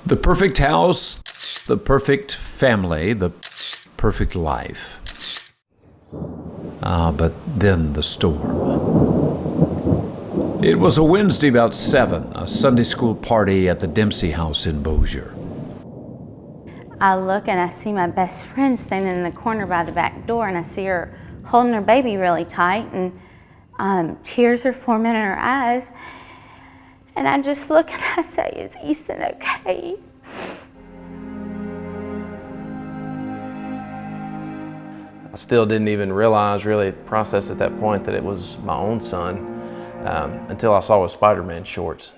The perfect house, the perfect family, the perfect life. But then the storm. It was a Wednesday about 7, a Sunday school party at the Dempsey house in Bossier. I look and I see my best friend standing in the corner by the back door, and I see her holding her baby really tight, and tears are forming in her eyes. And I just look and I say, "Is Easton okay?" I still didn't even really process at that point that it was my own son until I saw his Spider-Man shorts.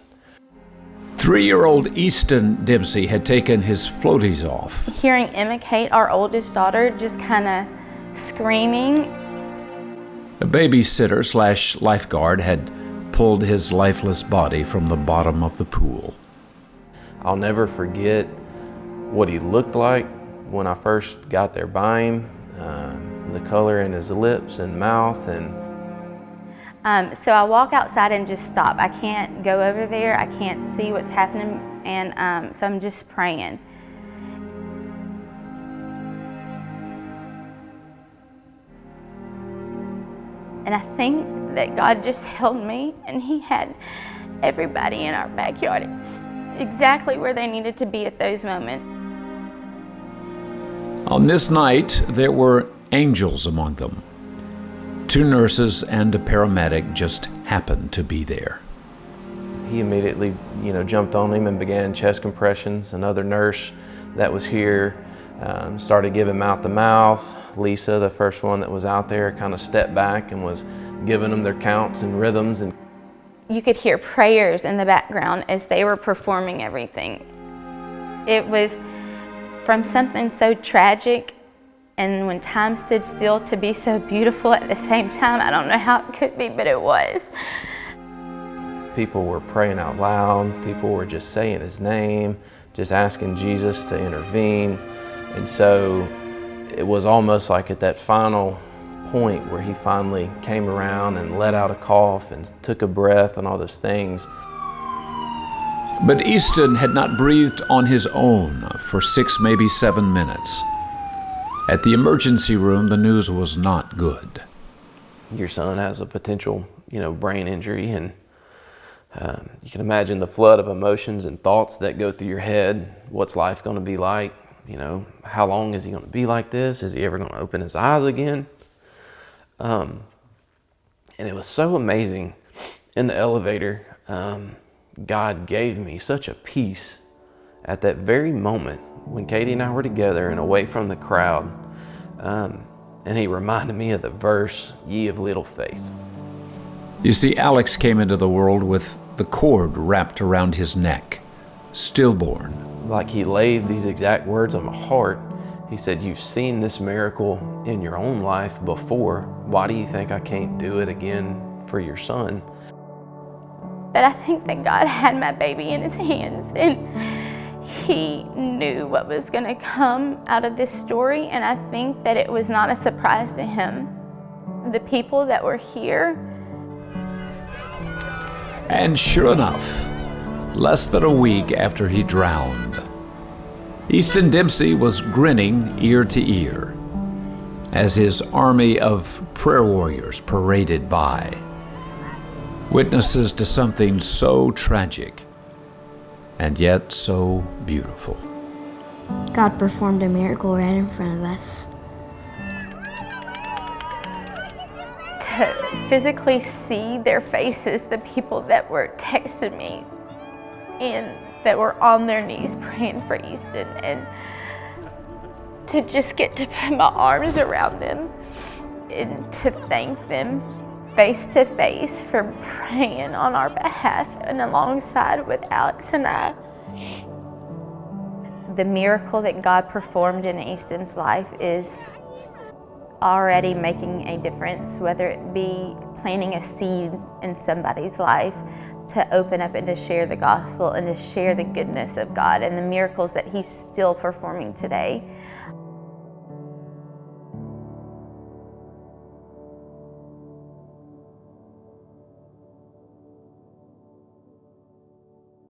3-year-old Easton Dempsey had taken his floaties off. Hearing Emma Kate, our oldest daughter, just kind of screaming. A babysitter/lifeguard had pulled his lifeless body from the bottom of the pool. I'll never forget what he looked like when I first got there by him, the color in his lips and mouth. So I walk outside and just stop. I can't go over there. I can't see what's happening, and so I'm just praying. And I think that God just held me, and He had everybody in our backyard exactly where they needed to be at those moments. On this night, there were angels among them. 2 nurses and a paramedic just happened to be there. He immediately, jumped on him and began chest compressions. Another nurse that was here started giving mouth to mouth. Lisa, the first one that was out there, kind of stepped back and was giving them their counts and rhythms. And you could hear prayers in the background as they were performing everything. It was from something so tragic, and when time stood still, to be so beautiful at the same time. I don't know how it could be, but it was. People were praying out loud. People were just saying His name, just asking Jesus to intervene. And so it was almost like at that final point where He finally came around and let out a cough and took a breath and all those things. But Easton had not breathed on his own for 6, maybe 7 minutes. At the emergency room, the news was not good. Your son has a potential, brain injury, and you can imagine the flood of emotions and thoughts that go through your head. What's life going to be like? How long is he going to be like this? Is he ever going to open his eyes again? And it was so amazing. In the elevator, God gave me such a peace at that very moment when Katie and I were together and away from the crowd. And He reminded me of the verse, "Ye of little faith." You see, Alex came into the world with the cord wrapped around his neck, stillborn. Like He laid these exact words on my heart. He said, "You've seen this miracle in your own life before. Why do you think I can't do it again for your son?" But I think that God had my baby in His hands, and He knew what was going to come out of this story, and I think that it was not a surprise to Him. The people that were here. And sure enough, less than a week after he drowned, Easton Dempsey was grinning ear to ear as his army of prayer warriors paraded by, witnesses to something so tragic and yet so beautiful. God performed a miracle right in front of us. To physically see their faces, the people that were texting me and that were on their knees praying for Easton, and to just get to put my arms around them and to thank them face to face for praying on our behalf and alongside with Alex and I. The miracle that God performed in Easton's life is already making a difference, whether it be planting a seed in somebody's life to open up and to share the gospel and to share the goodness of God and the miracles that He's still performing today.